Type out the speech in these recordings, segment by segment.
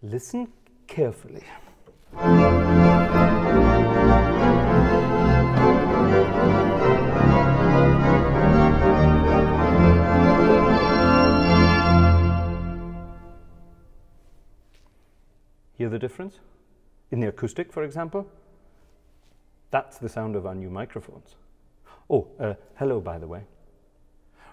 Listen carefully. Hear the difference? In the acoustic, for example, that's the sound of our new microphones. Oh, hello, by the way.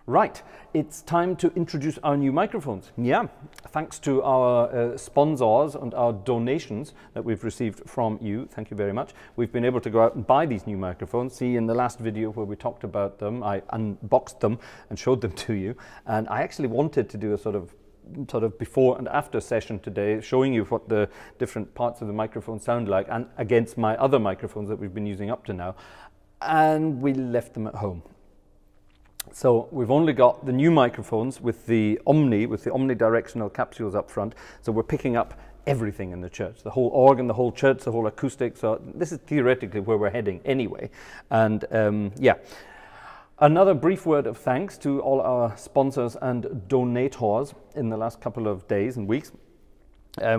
Right, it's time to introduce our new microphones. Yeah, thanks to our sponsors and our donations that we've received from you, thank you very much, we've been able to go out and buy these new microphones. See, in the last video where we talked about them, I unboxed them and showed them to you. And I actually wanted to do a sort of before and after session today, showing you what the different parts of the microphone sound like and against my other microphones that we've been using up to now. And we left them at home. So we've only got the new microphones with the omnidirectional capsules up front. So we're picking up everything in the church, the whole organ, the whole church, the whole acoustic. So this is theoretically where we're heading anyway. And yeah. Another brief word of thanks to all our sponsors and donators in the last couple of days and weeks.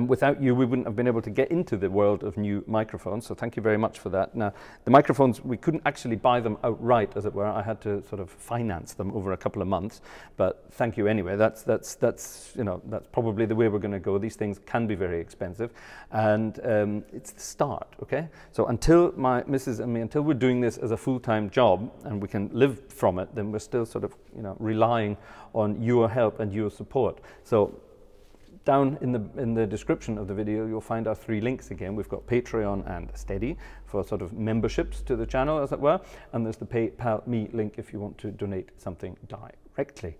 Without you, we wouldn't have been able to get into the world of new microphones, so thank you very much for that. Now, the microphones, we couldn't actually buy them outright, as it were. I had to sort of finance them over a couple of months, but thank you anyway. That's you know, that's probably the way we're going to go. These things can be very expensive, and it's the start, okay? So until my missus and me, until we're doing this as a full-time job and we can live from it, then we're still sort of, you know, relying on your help and your support. So down in the description of the video, you'll find our 3 links again. We've got Patreon and Steady for sort of memberships to the channel, as it were. And there's the PayPal Me link if you want to donate something directly.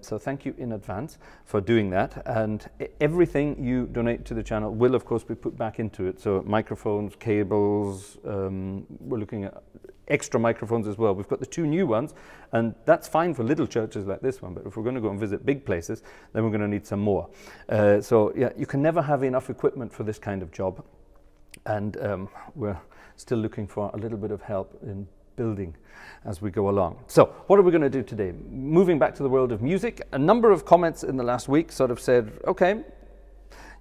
So thank you in advance for doing that. And everything you donate to the channel will, of course, be put back into it. So microphones, cables, we're looking at extra microphones as well. We've got the 2 new ones, and that's fine for little churches like this one, but if we're going to go and visit big places, then we're going to need some more. So yeah, you can never have enough equipment for this kind of job, and we're still looking for a little bit of help in building as we go along. So what are we going to do today? Moving back to the world of music, a number of comments in the last week sort of said, okay,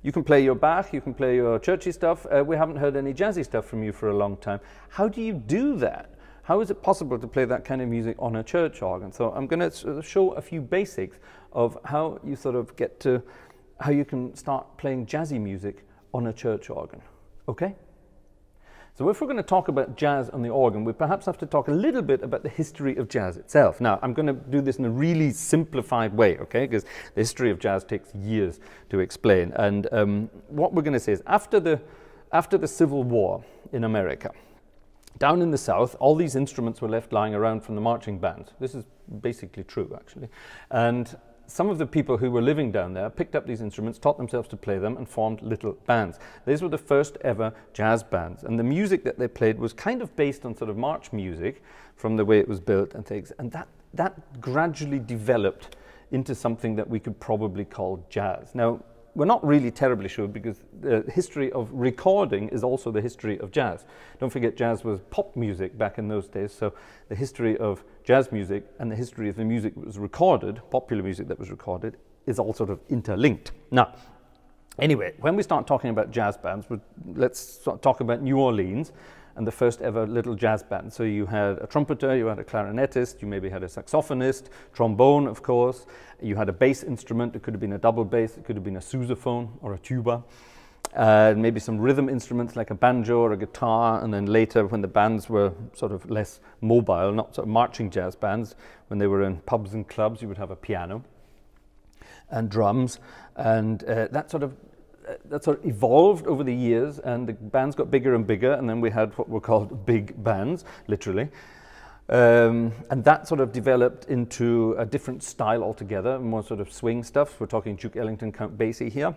you can play your Bach, you can play your churchy stuff. We haven't heard any jazzy stuff from you for a long time. How do you do that? How is it possible to play that kind of music on a church organ? So I'm going to show a few basics of how you sort of get to, how you can start playing jazzy music on a church organ. Okay? So if we're going to talk about jazz on the organ, we perhaps have to talk a little bit about the history of jazz itself. Now, I'm going to do this in a really simplified way, okay? Because the history of jazz takes years to explain. And what we're going to say is after the Civil War in America, down in the South, all these instruments were left lying around from the marching bands. This is basically true, actually. And some of the people who were living down there picked up these instruments, taught themselves to play them, and formed little bands. These were the first ever jazz bands. And the music that they played was kind of based on sort of march music from the way it was built and things. And that gradually developed into something that we could probably call jazz. Now, we're not really terribly sure because the history of recording is also the history of jazz. Don't forget, jazz was pop music back in those days, so the history of jazz music and the history of the music that was recorded, popular music that was recorded, is all sort of interlinked. Now, anyway, when we start talking about jazz bands, let's talk about New Orleans and the first ever little jazz band. So you had a trumpeter, you had a clarinetist, you maybe had a saxophonist, trombone, of course. You had a bass instrument. It could have been a double bass. It could have been a sousaphone or a tuba. Maybe some rhythm instruments like a banjo or a guitar. And then later, when the bands were sort of less mobile, not sort of marching jazz bands, when they were in pubs and clubs, you would have a piano and drums. And that sort of evolved over the years, and the bands got bigger and bigger, and then we had what were called big bands, literally. And that sort of developed into a different style altogether, more sort of swing stuff. We're talking Duke Ellington, Count Basie here.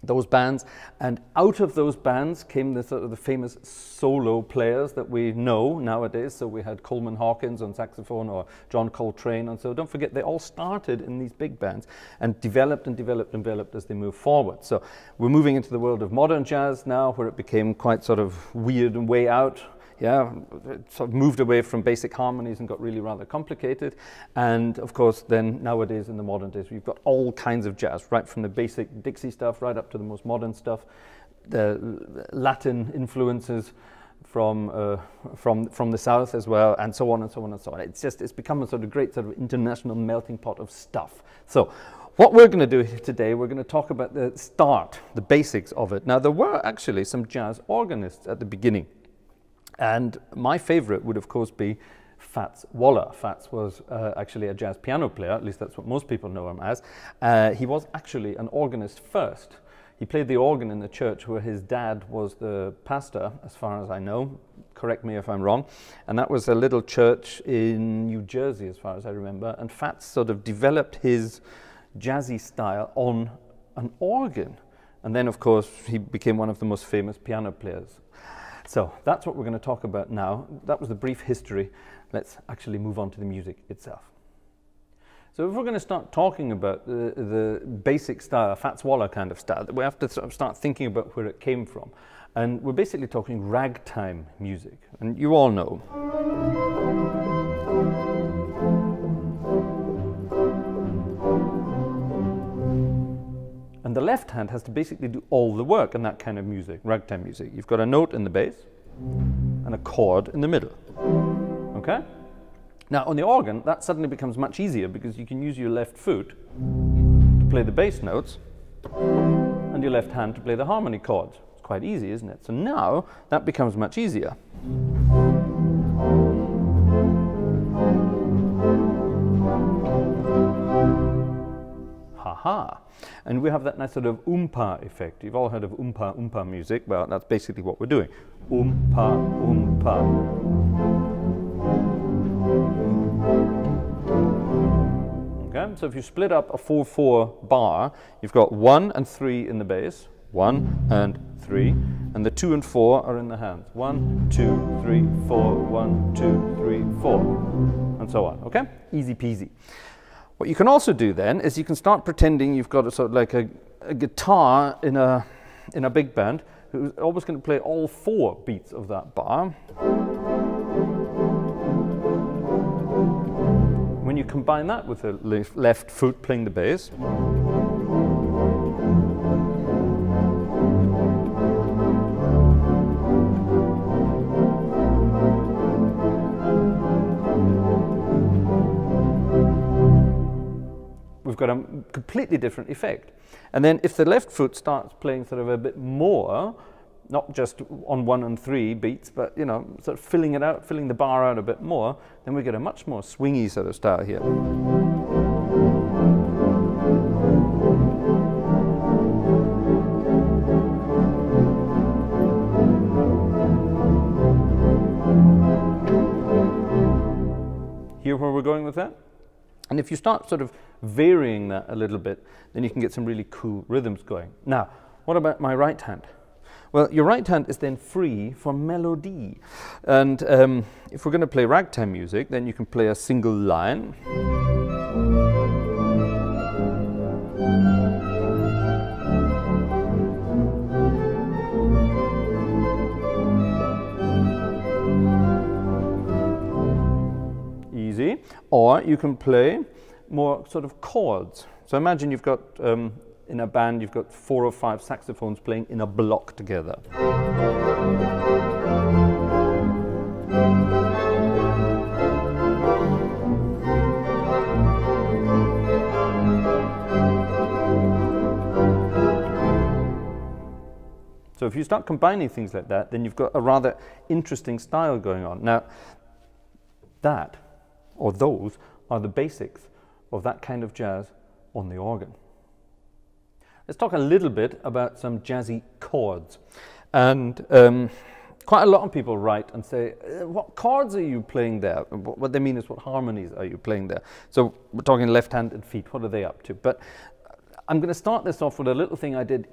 Those bands, and out of those bands came the sort of the famous solo players that we know nowadays. So we had Coleman Hawkins on saxophone, or John Coltrane, and so don't forget they all started in these big bands and developed and developed and developed as they moved forward. So we're moving into the world of modern jazz now, where it became quite sort of weird and way out yeah, it sort of moved away from basic harmonies and got really rather complicated. And of course, then nowadays in the modern days, we've got all kinds of jazz, right from the basic Dixie stuff right up to the most modern stuff, the Latin influences from the South as well, and so on and so on and so on. It's become a sort of great sort of international melting pot of stuff. So what we're going to do here today, we're going to talk about the start, the basics of it. Now, there were actually some jazz organists at the beginning, and my favorite would of course be Fats Waller. Fats was actually a jazz piano player, at least that's what most people know him as. He was actually an organist first. He played the organ in the church where his dad was the pastor, as far as I know. Correct me if I'm wrong. And that was a little church in New Jersey, as far as I remember. And Fats sort of developed his jazzy style on an organ. And then, of course, he became one of the most famous piano players. So that's what we're going to talk about now. That was the brief history. Let's actually move on to the music itself. So if we're going to start talking about the basic style, Fats Waller kind of style, we have to sort of start thinking about where it came from. And we're basically talking ragtime music. And you all know. And the left hand has to basically do all the work in that kind of music, ragtime music. You've got a note in the bass and a chord in the middle. Okay? Now, on the organ, that suddenly becomes much easier because you can use your left foot to play the bass notes and your left hand to play the harmony chords. It's quite easy, isn't it? So now, that becomes much easier. Ha-ha. And we have that nice sort of oompa effect. You've all heard of oompa, oompa music. Well, that's basically what we're doing. Oompa, oompa. Okay, so if you split up a 4/4 bar, you've got 1 and 3 in the bass, 1 and 3, and the 2 and 4 are in the hands. 1, 2, 3, 4, 1, 2, 3, 4, and so on. Okay, easy peasy. What you can also do then is you can start pretending you've got a sort of like a guitar in a big band who's always going to play all 4 beats of that bar. When you combine that with the left foot playing the bass, we've got a completely different effect. And then if the left foot starts playing sort of a bit more, not just on 1 and 3 beats, but, you know, sort of filling it out, filling the bar out a bit more, then we get a much more swingy sort of style here. Hear where we're going with that? And if you start sort of varying that a little bit, then you can get some really cool rhythms going. Now, what about my right hand? Well, your right hand is then free for melody. And if we're going to play ragtime music, then you can play a single line. Easy. Or you can play more sort of chords. So imagine you've got in a band, you've got 4 or 5 saxophones playing in a block together. So if you start combining things like that, then you've got a rather interesting style going on. Now, that, or those, are the basics of that kind of jazz on the organ. Let's talk a little bit about some jazzy chords. And quite a lot of people write and say, what chords are you playing there? What they mean is, what harmonies are you playing there? So we're talking left-handed feet, what are they up to? But I'm going to start this off with a little thing I did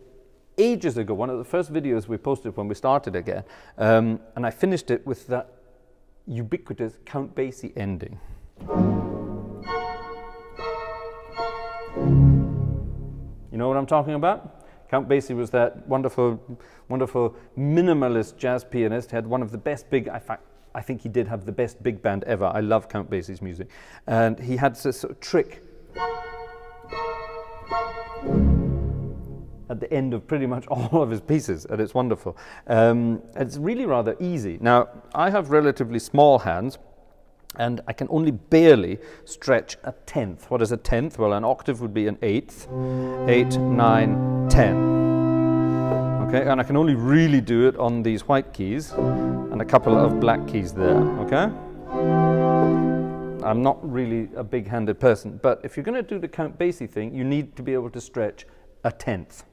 ages ago, one of the first videos we posted when we started again. And I finished it with that ubiquitous Count Basie ending. You know what I'm talking about? Count Basie was that wonderful, wonderful minimalist jazz pianist. He had one of the best big, in fact, I think he did have the best big band ever. I love Count Basie's music. And he had this sort of trick at the end of pretty much all of his pieces, and it's wonderful. It's really rather easy. Now, I have relatively small hands, and I can only barely stretch a tenth. What is a tenth? Well, an octave would be an eighth. 8, 9, 10. Okay, and I can only really do it on these white keys and a couple of black keys there, okay? I'm not really a big-handed person, but if you're going to do the Count Basie thing, you need to be able to stretch a tenth.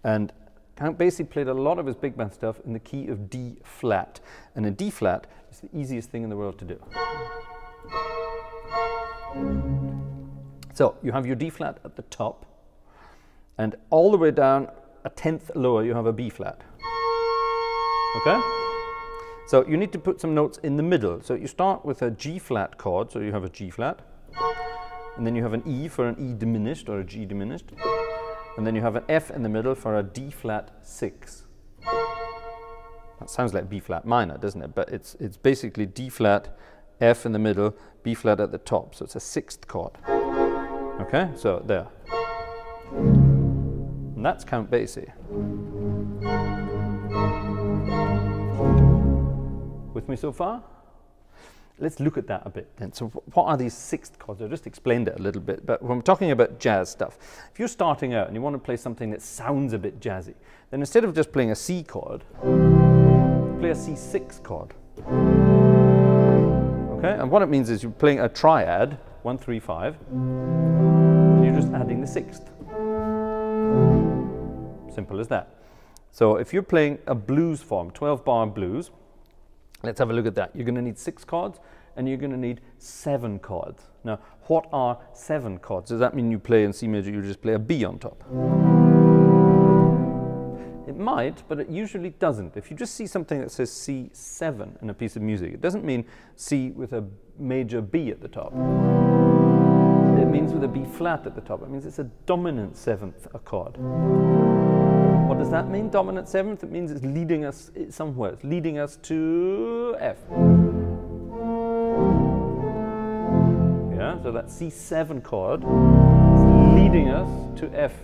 And Count Basie played a lot of his big band stuff in the key of D flat. And in D flat, it's the easiest thing in the world to do. So you have your D flat at the top, and all the way down a tenth lower you have a B flat. Okay? So you need to put some notes in the middle. So you start with a G flat chord, so you have a G flat, and then you have an E for an E diminished or a G diminished, and then you have an F in the middle for a D flat 6. That sounds like B flat minor, doesn't it? But it's basically D flat, F in the middle, B flat at the top. So it's a sixth chord. Okay, so there. And that's Count Basie. With me so far? Let's look at that a bit then. So what are these sixth chords? I just explained it a little bit, but when we're talking about jazz stuff, if you're starting out and you want to play something that sounds a bit jazzy, then instead of just playing a C chord, play a C6 chord. Okay, and what it means is you're playing a triad, 1, 3, 5, and you're just adding the sixth. Simple as that. So if you're playing a blues form, 12-bar blues, let's have a look at that. You're going to need 6 chords, and you're going to need 7 chords. Now, what are 7 chords? Does that mean you play in C major, you just play a B on top? It might, but it usually doesn't. If you just see something that says C7 in a piece of music, it doesn't mean C with a major B at the top. It means with a B flat at the top. It means it's a dominant 7th chord. What does that mean, dominant 7th? It means it's leading us somewhere. It's leading us to F. Yeah, so that C7 chord is leading us to F.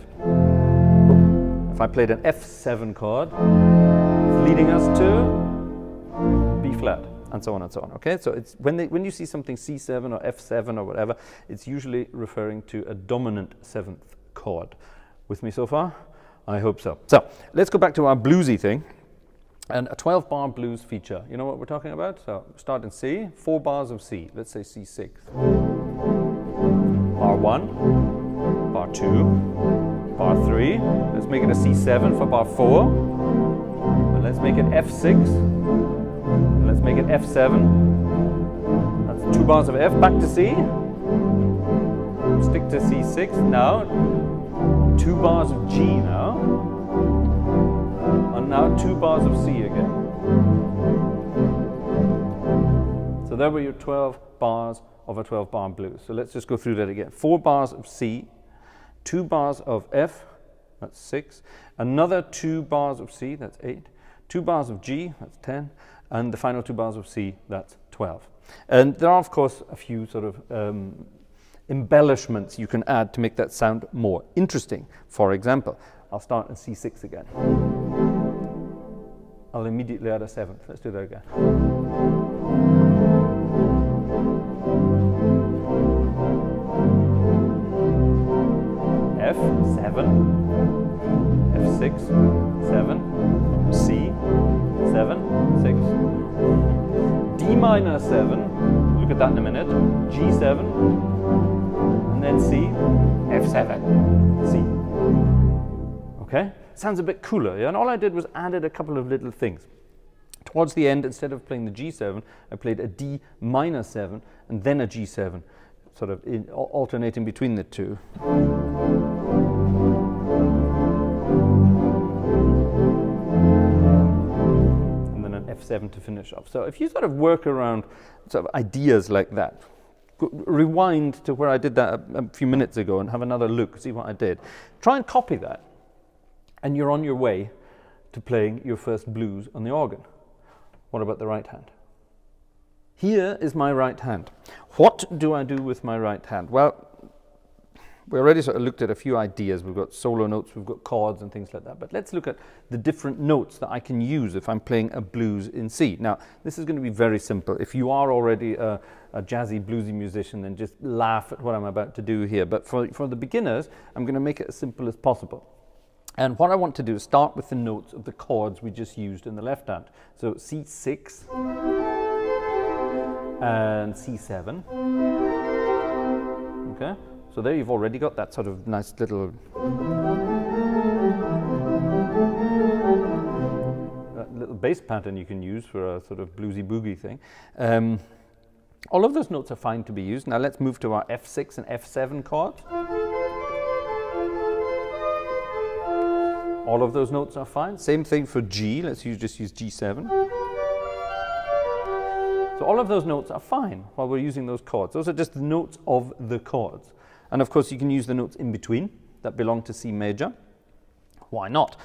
If I played an F7 chord, it's leading us to B flat, and so on and so on. Okay, so it's when you see something C7 or F7 or whatever, it's usually referring to a dominant 7th chord. With me so far? I hope so. So let's go back to our bluesy thing, and a 12-bar blues feature. You know what we're talking about? So start in C, 4 bars of C. Let's say C6. Bar 1, bar 2, bar 3. Let's make it a C7 for bar 4. And let's make it F6. And let's make it F7. That's 2 bars of F. Back to C. Stick to C6. Now 2 bars of G now, and now 2 bars of C again. So there were your 12 bars of a 12-bar blues. So let's just go through that again. 4 bars of C, 2 bars of F, that's 6, another 2 bars of C, that's 8, 2 bars of G, that's 10, and the final 2 bars of C, that's 12. And there are, of course, a few sort of embellishments you can add to make that sound more interesting. For example, I'll start in C6 again. I'll immediately add a 7th. Let's do that again. F7, F6, 7, C, 7, 6, D minor 7, look at that in a minute, G7, and then C, F7, C. Okay? Sounds a bit cooler, yeah? And all I did was added a couple of little things. Towards the end, instead of playing the G7, I played a D minor 7 and then a G7, sort of alternating between the two. And then an F7 to finish off. So if you sort of work around sort of ideas like that, rewind to where I did that a few minutes ago and have another look, see what I did. Try and copy that. and you're on your way to playing your first blues on the organ. What about the right hand? Here is my right hand. What do I do with my right hand? Well, we already sort of looked at a few ideas. We've got solo notes, we've got chords and things like that. But let's look at the different notes that I can use if I'm playing a blues in C. Now, this is going to be very simple. If you are already a jazzy, bluesy musician, then just laugh at what I'm about to do here. But for the beginners, I'm going to make it as simple as possible. And what I want to do is start with the notes of the chords we just used in the left hand. So C6 and C7. Okay? So there you've already got that sort of nice little bass pattern you can use for a sort of bluesy boogie thing. All of those notes are fine to be used. Now let's move to our F6 and F7 chords. All of those notes are fine. Same thing for G. Let's just use G7. So all of those notes are fine while we're using those chords. Those are just the notes of the chords. And of course you can use the notes in between that belong to C major. Why not?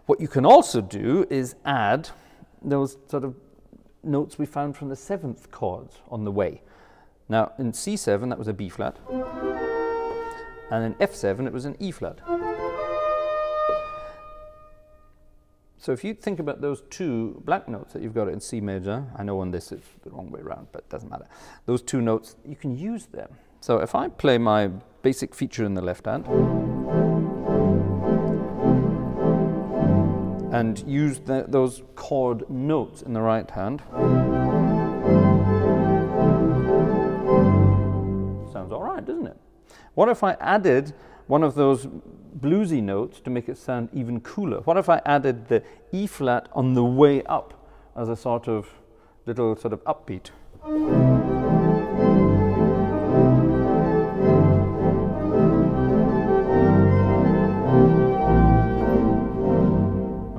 What you can also do is add those sort of notes we found from the 7th chords on the way. Now in C7 that was a B flat, and in F7 it was an E flat. So if you think about those two black notes that you've got in C major, I know on this it's the wrong way around, but it doesn't matter. Those two notes, you can use them. So if I play my basic feature in the left hand and use those chord notes in the right hand, sounds all right, doesn't it? What if I added one of those bluesy notes to make it sound even cooler? What if I added the E flat on the way up as a sort of little sort of upbeat?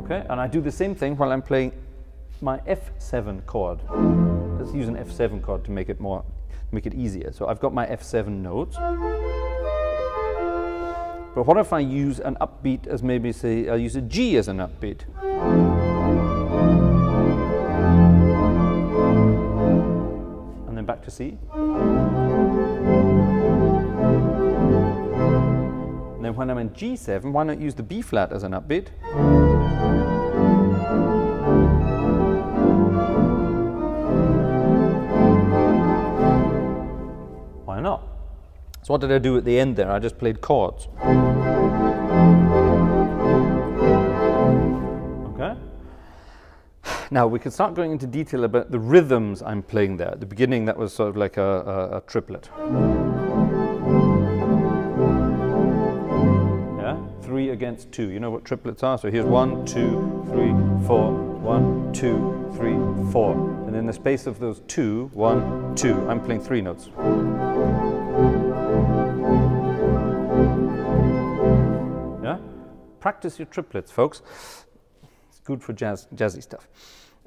Okay, and I do the same thing while I'm playing my F7 chord. Let's use an F7 chord to make it easier. So I've got my F7 notes. But what if I use an upbeat as maybe, say, I'll use a G as an upbeat. And then back to C. And then when I'm in G7, why not use the B flat as an upbeat? Why not? So what did I do at the end there? I just played chords. Okay. Now we can start going into detail about the rhythms I'm playing there. At the beginning that was sort of like a triplet. Yeah? 3 against 2. You know what triplets are? So here's 1, 2, 3, 4. 1, 2, 3, 4. And in the space of those 2, 1, 2, I'm playing 3 notes. Yeah? Practice your triplets, folks. It's good for jazzy stuff.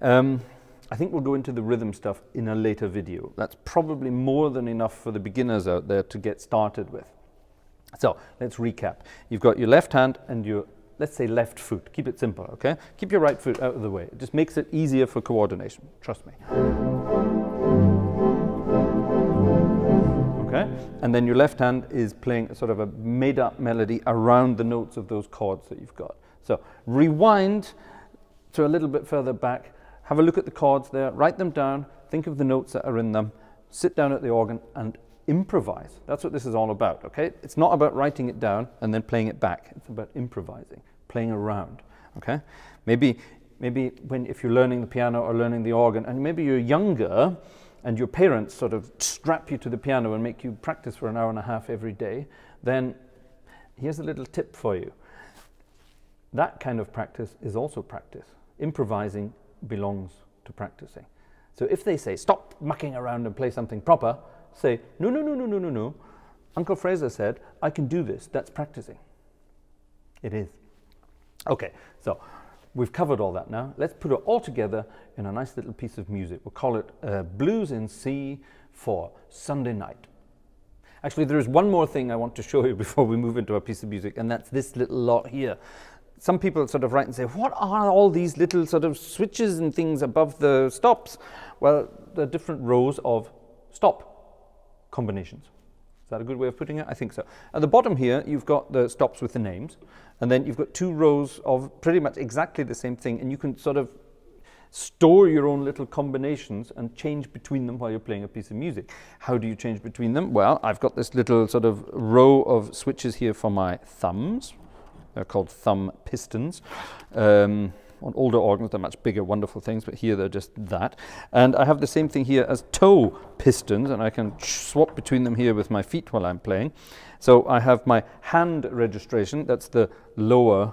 I think we'll go into the rhythm stuff in a later video. That's probably more than enough for the beginners out there to get started with. So let's recap. You've got your left hand and your, let's say, left foot. Keep it simple, okay? Keep your right foot out of the way. It just makes it easier for coordination. Trust me. Okay? And then your left hand is playing a sort of a made-up melody around the notes of those chords that you've got. So rewind to a little bit further back. Have a look at the chords there. Write them down. Think of the notes that are in them. Sit down at the organ and improvise. That's what this is all about, okay? It's not about writing it down and then playing it back. It's about improvising, playing around, okay? Maybe if you're learning the piano or learning the organ, and maybe you're younger and your parents sort of strap you to the piano and make you practice for an hour and a half every day, then here's a little tip for you. That kind of practice is also practice. Improvising belongs to practicing. So if they say, stop mucking around and play something proper, say, no, no, no, no, no, no, no. Uncle Fraser said, I can do this. That's practicing. It is. Okay, so we've covered all that now. Let's put it all together in a nice little piece of music. We'll call it Blues in C for Sunday night. Actually, there is one more thing I want to show you before we move into a piece of music, and that's this little lot here. some people sort of write and say, what are all these little sort of switches and things above the stops? Well, they're different rows of stop combinations. Is that a good way of putting it? I think so. At the bottom here, you've got the stops with the names, and then you've got 2 rows of pretty much exactly the same thing, and you can sort of store your own little combinations and change between them while you're playing a piece of music. How do you change between them? Well, I've got this little sort of row of switches here for my thumbs. They're called thumb pistons. On older organs, they're much bigger, wonderful things, but here they're just that. And I have the same thing here as toe pistons, and I can swap between them here with my feet while I'm playing. So I have my hand registration, that's the lower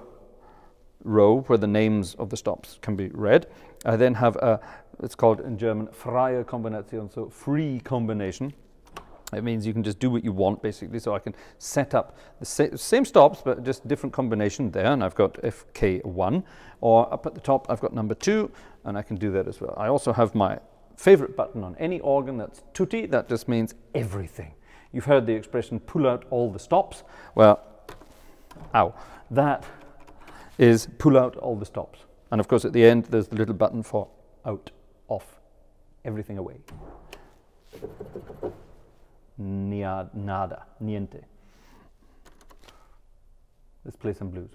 row where the names of the stops can be read. I then have a, it's called in German, freie Kombination, so free combination. It means you can just do what you want, basically. So I can set up the same stops, but just different combination there. And I've got FK1. Or up at the top, I've got number 2, and I can do that as well. I also have my favorite button on any organ, that's tutti. That just means everything. You've heard the expression, pull out all the stops. Well, ow. That is pull out all the stops. And of course, at the end, there's the little button for out, off, everything away. Nada, niente. Let's play some blues.